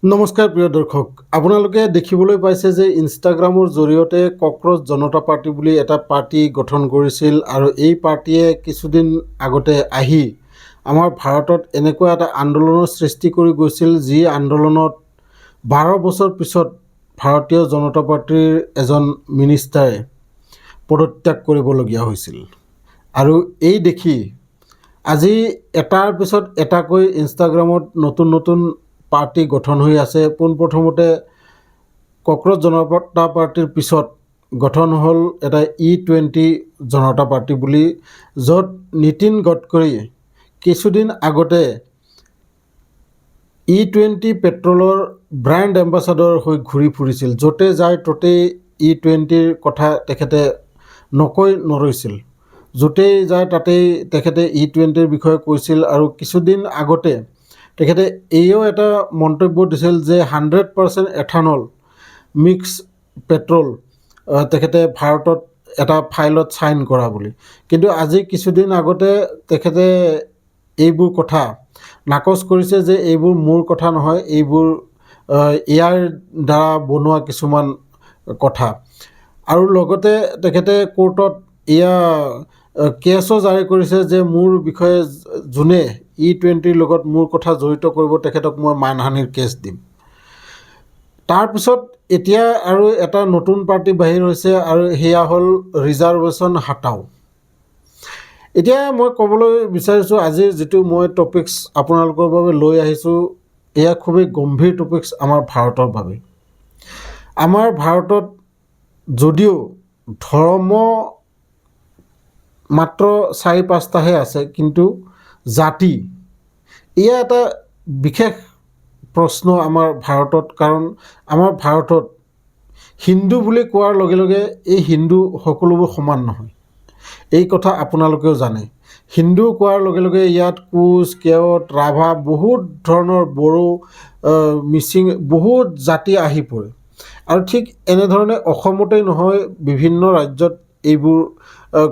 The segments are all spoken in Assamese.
নমস্কাৰ প্ৰিয় দৰ্শক, আপোনালোকে দেখিবলৈ পাইছে যে ইনষ্টাগ্ৰামৰ জৰিয়তে কক্ৰজ জনতা পাৰ্টি বুলি এটা পাৰ্টি গঠন কৰিছিল আৰু এই পাৰ্টিয়ে কিছুদিন আগতে আহি আমাৰ ভাৰতত এনেকুৱা এটা আন্দোলনৰ সৃষ্টি কৰি গৈছিল, যি আন্দোলনত 12 বছৰ পিছত ভাৰতীয় জনতা পাৰ্টিৰ এজন মিনিষ্টাৰে পদত্যাগ কৰিবলগীয়া হৈছিল। আৰু এই দেখি আজি এটাৰ পিছত এটাকৈ ইনষ্টাগ্ৰামত নতুন নতুন পাৰ্টি গঠন হৈ আছে। পোনপ্ৰথমতে কক্ৰজ জনতা পাৰ্টিৰ পিছত গঠন হ'ল এটা E20 জনতা পাৰ্টি বুলি, য'ত নীতিন গডকৰী কিছুদিন আগতে E20 পেট্ৰলৰ ব্ৰেণ্ড এম্বাছাডৰ হৈ ঘূৰি ফুৰিছিল। য'তে যায় ত'তেই E20ৰ কথা তেখেতে নকৈ নৰৈছিল। য'তেই যায় তাতেই তেখেতে E20ৰ বিষয়ে কৈছিল। আৰু কিছুদিন আগতে তেখেতে এইও এটা মন্তব্য দিছিল যে 100% এথানল মিক্স পেট্ৰল তেখেতে ভাৰতত এটা ফাইলত চাইন কৰা বুলি। কিন্তু আজি কিছুদিন আগতে তেখেতে এইবোৰ কথা নাকচ কৰিছে যে এইবোৰ মোৰ কথা নহয়, এইবোৰ ইয়াৰ দ্বাৰা বনোৱা কিছুমান কথা। আৰু লগতে তেখেতে কোৰ্টত এয়া কেছো জাৰি কৰিছে যে মোৰ বিষয়ে যোনে E20ৰ লগত মোৰ কথা জড়িত কৰিব তেখেতক মই মানহানিৰ কেছ দিম। তাৰপিছত এতিয়া আৰু এটা নতুন পাৰ্টি বাহিৰ হৈছে আৰু সেয়া হ'ল ৰিজাৰ্ভেশ্যন হাটাও। এতিয়া মই ক'বলৈ বিচাৰিছোঁ, আজিৰ যিটো মই টপিকছ আপোনালোকৰ বাবে লৈ আহিছোঁ, এয়া খুবেই গম্ভীৰ টপিকছ আমাৰ ভাৰতৰ বাবে। আমাৰ ভাৰতত যদিও ধৰ্ম মাত্ৰ 4-5টাহে আছে, কিন্তু জাতি এয়া এটা বিশেষ প্ৰশ্ন আমাৰ ভাৰতত। কাৰণ আমাৰ ভাৰতত হিন্দু বুলি কোৱাৰ লগে লগে এই হিন্দু সকলোবোৰ সমান নহয়, এই কথা আপোনালোকেও জানে। হিন্দু কোৱাৰ লগে লগে ইয়াত কোচ, কেওট, ৰাভা, বহুত ধৰণৰ বড়ো, মিচিং, বহুত জাতি আহি পৰে। আৰু ঠিক এনেধৰণে অসমতেই নহয়, বিভিন্ন ৰাজ্যত এইবোৰ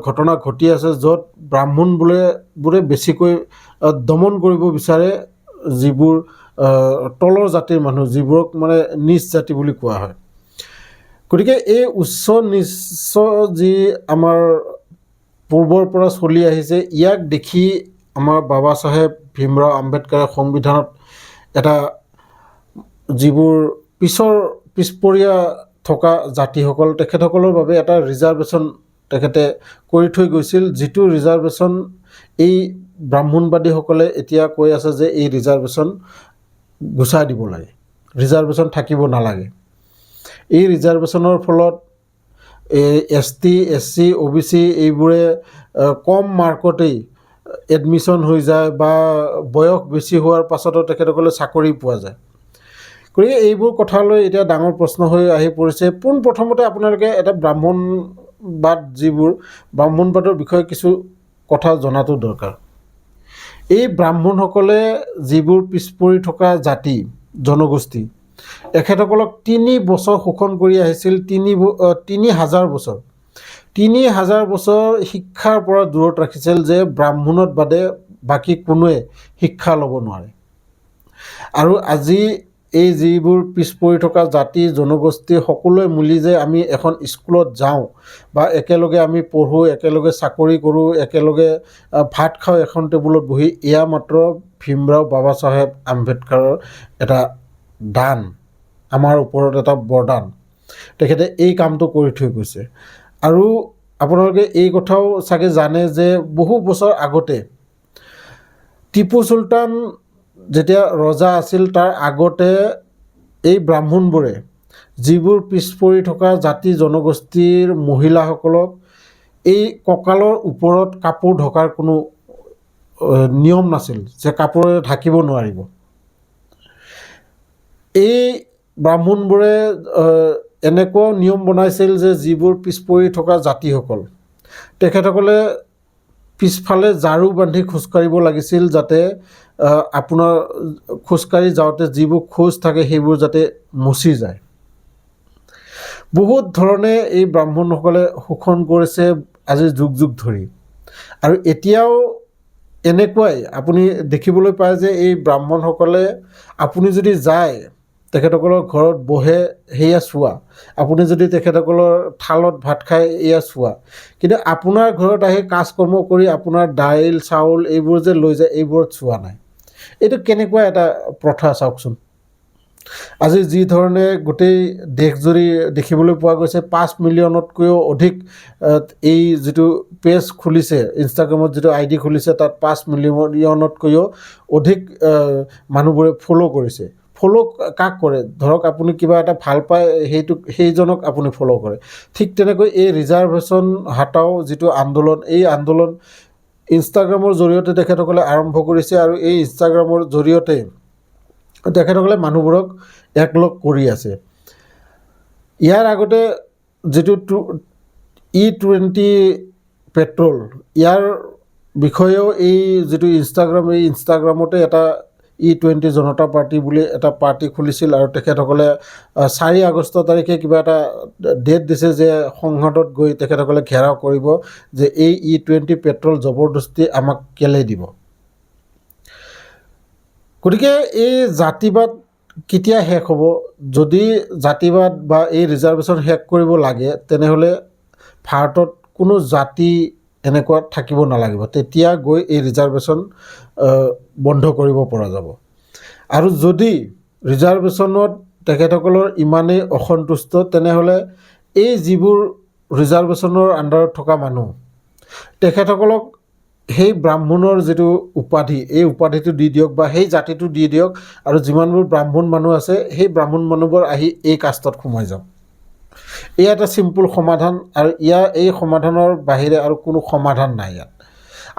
ঘটনা ঘটি আছে, য'ত ব্ৰাহ্মণবোৰে বেছিকৈ দমন কৰিব বিচাৰে যিবোৰ তলৰ জাতিৰ মানুহ, যিবোৰক মানে নিচ জাতি বুলি কোৱা হয়। গতিকে এই উচ্চ নিচ যি আমাৰ পূৰ্বৰ পৰা চলি আহিছে, ইয়াক দেখি আমাৰ বাবা চাহেব ভীমৰাও আম্বেদকাৰে সংবিধানত এটা যিবোৰ পিছপৰীয়া থকা জাতিসকল, তেখেতসকলৰ বাবে এটা ৰিজাৰ্ভেশ্যন তেখেতে কৰি থৈ গৈছিল। যিটো ৰিজাৰ্ভেশ্যন এই ব্ৰাহ্মণবাদীসকলে এতিয়া কৈ আছে যে এই ৰিজাৰ্ভেশ্যন গুচাই দিব লাগে, ৰিজাৰ্ভেশ্যন থাকিব নালাগে। এই ৰিজাৰ্ভেশ্যনৰ ফলত ST, SC, OBC এইবোৰে কম মাৰ্কতেই এডমিশ্যন হৈ যায় বা বয়স বেছি হোৱাৰ পাছতো তেখেতসকলে চাকৰি পোৱা যায়। গতিকে এইবোৰ কথালৈ এতিয়া ডাঙৰ প্ৰশ্ন হৈ আহি পৰিছে। পোনপ্ৰথমতে আপোনালোকে এটা ব্ৰাহ্মণবাদৰ বিষয়ে কিছু কথা জনাটো দৰকাৰ। এই ব্ৰাহ্মণসকলে যিবোৰ পিছ পৰি থকা জাতি জনগোষ্ঠী, এখেতসকলক 3 বছৰ শোষণ কৰি আহিছিল। 3000 বছৰ 3000 বছৰ শিক্ষাৰ পৰা দূৰত ৰাখিছিল, যে ব্ৰাহ্মণত বাদে বাকী কোনোৱে শিক্ষা ল'ব নোৱাৰে। আৰু আজি এই যিবোৰ পিছ পৰি থকা জাতি জনগোষ্ঠী সকলোৱে মিলি যে আমি এখন স্কুলত যাওঁ বা একেলগে আমি পঢ়োঁ, একেলগে চাকৰি কৰোঁ, একেলগে ভাত খাওঁ এখন টেবুলত বহি, এয়া মাত্ৰ ভীমৰাও বাবা চাহেব আম্বেদকাৰৰ এটা দান, আমাৰ ওপৰত এটা বৰদান। তেখেতে এই কামটো কৰি থৈ গৈছে। আৰু আপোনালোকে এই কথাও চাগে জানে যে বহু বছৰ আগতে টিপু চুলতান যেতিয়া ৰজা আছিল, তাৰ আগতে এই ব্ৰাহ্মণবোৰে যিবোৰ পিছ পৰি থকা জাতি জনগোষ্ঠীৰ মহিলাসকলক এই কঁকালৰ ওপৰত কাপোৰ ঢকাৰ কোনো নিয়ম নাছিল, যে কাপোৰেৰে ঢাকিব নোৱাৰিব। এই ব্ৰাহ্মণবোৰে এনেকুৱাও নিয়ম বনাইছিল যে যিবোৰ পিছ পৰি থকা জাতিসকল, তেখেতসকলে পিছফালে ঝাৰু বান্ধি খোজকাঢ়িব লাগিছিল, যাতে আপোনাৰ খোজকাঢ়ি যাওঁতে যিবোৰ খোজ থাকে সেইবোৰ যাতে মচি যায়। বহুত ধৰণে এই ব্ৰাহ্মণসকলে শোষণ কৰিছে আজি যুগ যুগ ধৰি। আৰু এতিয়াও এনেকুৱাই আপুনি দেখিবলৈ পায় যে এই ব্ৰাহ্মণসকলে, আপুনি যদি যায় তেখেতসকলৰ ঘৰত বহে সেয়া চোৱা, আপুনি যদি তেখেতসকলৰ থালত ভাত খায় এয়া চোৱা, কিন্তু আপোনাৰ ঘৰত আহি কাজ কৰ্ম কৰি আপোনাৰ দাইল চাউল এইবোৰ যে লৈ যায় এইবোৰত চোৱা নাই। এইটো কেনেকুৱা এটা প্ৰথা চাওকচোন। আজি যি ধৰণে গোটেই দেশজুৰি দেখিবলৈ পোৱা গৈছে 5 মিলিয়নতকৈও অধিক এই যিটো পেজ খুলিছে, ইনষ্টাগ্ৰামত যিটো ID খুলিছে তাত 5 মিলিয়নতকৈও অধিক মানুহবোৰে ফ'ল' কৰিছে। ফ'ল' কাক কৰে? ধৰক আপুনি কিবা এটা ভাল পায় সেইজনক আপুনি ফ'ল' কৰে। ঠিক তেনেকৈ এই ৰিজাৰ্ভেশ্যন হটাও যিটো আন্দোলন, এই আন্দোলন ইনষ্টাগ্ৰামৰ জৰিয়তে তেখেতসকলে আৰম্ভ কৰিছে আৰু এই ইনষ্টাগ্ৰামৰ জৰিয়তে তেখেতসকলে মানুহবোৰক একলগ কৰি আছে। ইয়াৰ আগতে যিটো E20 পেট্ৰল, ইয়াৰ বিষয়েও এই যিটো এই ইনষ্টাগ্ৰামতে এটা E20 জনতা পাৰ্টি বুলি এটা পাৰ্টি খুলিছিল আৰু তেখেতসকলে 4 আগষ্ট তাৰিখে কিবা এটা ডেট দিছে যে সংসদত গৈ তেখেতসকলে ঘেৰাও কৰিব যে এই E20 পেট্ৰল জবৰদস্তি আমাক কেলে দিব। গতিকে এই জাতিবাদ কেতিয়া শেষ হ'ব? যদি জাতিবাদ বা এই ৰিজাৰ্ভেশ্যন শেষ কৰিব লাগে তেনেহ'লে ভাৰতত কোনো জাতি এনেকুৱা থাকিব নালাগিব, তেতিয়া গৈ এই ৰিজাৰ্ভেশ্যন বন্ধ কৰিব পৰা যাব। আৰু যদি ৰিজাৰ্ভেশ্যনত তেখেতসকলৰ ইমানেই অসন্তুষ্ট তেনেহ'লে এই যিবোৰ ৰিজাৰ্ভেশ্যনৰ আণ্ডাৰত থকা মানুহ তেখেতসকলক সেই ব্ৰাহ্মণৰ যিটো উপাধি এই উপাধিটো দি দিয়ক বা সেই জাতিটো দি দিয়ক আৰু যিমানবোৰ ব্ৰাহ্মণ মানুহ আছে সেই ব্ৰাহ্মণ মানুহবোৰ আহি এই কাষ্টত সোমাই যাওক। এয়া এটা চিম্পুল সমাধান আৰু এই সমাধানৰ বাহিৰে আৰু কোনো সমাধান নাই ইয়াত।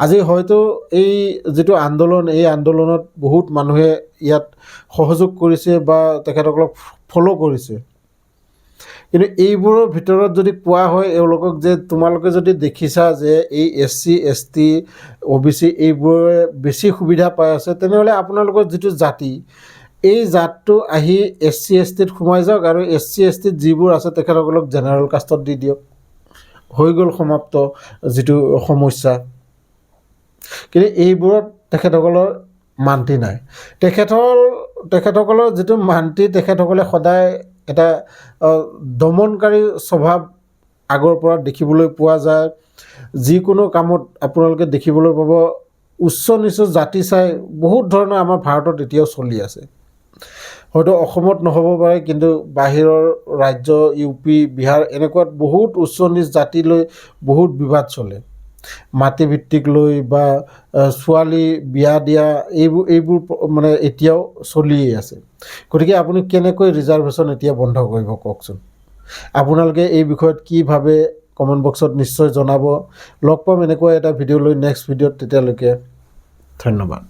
আজি হয়তো এই যিটো আন্দোলন এই আন্দোলনত বহুত মানুহে ইয়াত সহযোগ কৰিছে বা তেখেতসকলক ফ'ল' কৰিছে, কিন্তু এইবোৰৰ ভিতৰত যদি কোৱা হয় এওঁলোকক যে তোমালোকে যদি দেখিছা যে এই SC ST OBC এইবোৰে বেছি সুবিধা পাই আছে তেনেহ'লে আপোনালোকৰ যিটো জাতি এই জাতটো আহি SC STত সোমাই যাওক আৰু SC STত যিবোৰ আছে তেখেতসকলক জেনেৰেল কাষ্টত দি দিয়ক, হৈ গ'ল সমাপ্ত যিটো সমস্যা। কিন্তু এইবোৰত তেখেতসকলৰ মান্তি নাই। তেখেতসকলৰ যিটো মান্তি, তেখেতসকলে সদায় এটা দমনকাৰী স্বভাৱ আগৰ পৰা দেখিবলৈ পোৱা যায়। যিকোনো কামত আপোনালোকে দেখিবলৈ পাব উচ্চ নিচ জাতি চাই বহুত ধৰণৰ আমাৰ ভাৰতত এতিয়াও চলি আছে। হয়তো অসমত নহ'ব পাৰে, কিন্তু বাহিৰৰ ৰাজ্য UP বিহাৰ এনেকুৱাত বহুত উচ্চ নিচ জাতি লৈ বহুত বিবাদ চলে, মাটি ভিত্তিক লৈ বা ছোৱালী বিয়া দিয়া এইবোৰ মানে এতিয়াও চলিয়েই আছে। গতিকে আপুনি কেনেকৈ ৰিজাৰ্ভেশ্যন এতিয়া বন্ধ কৰিব কওকচোন। আপোনালোকে এই বিষয়ত কি ভাবে কমেণ্ট বক্সত নিশ্চয় জনাব। লগ পাম এনেকুৱা এটা ভিডিঅ' লৈ নেক্সট ভিডিঅ'ত, তেতিয়ালৈকে ধন্যবাদ।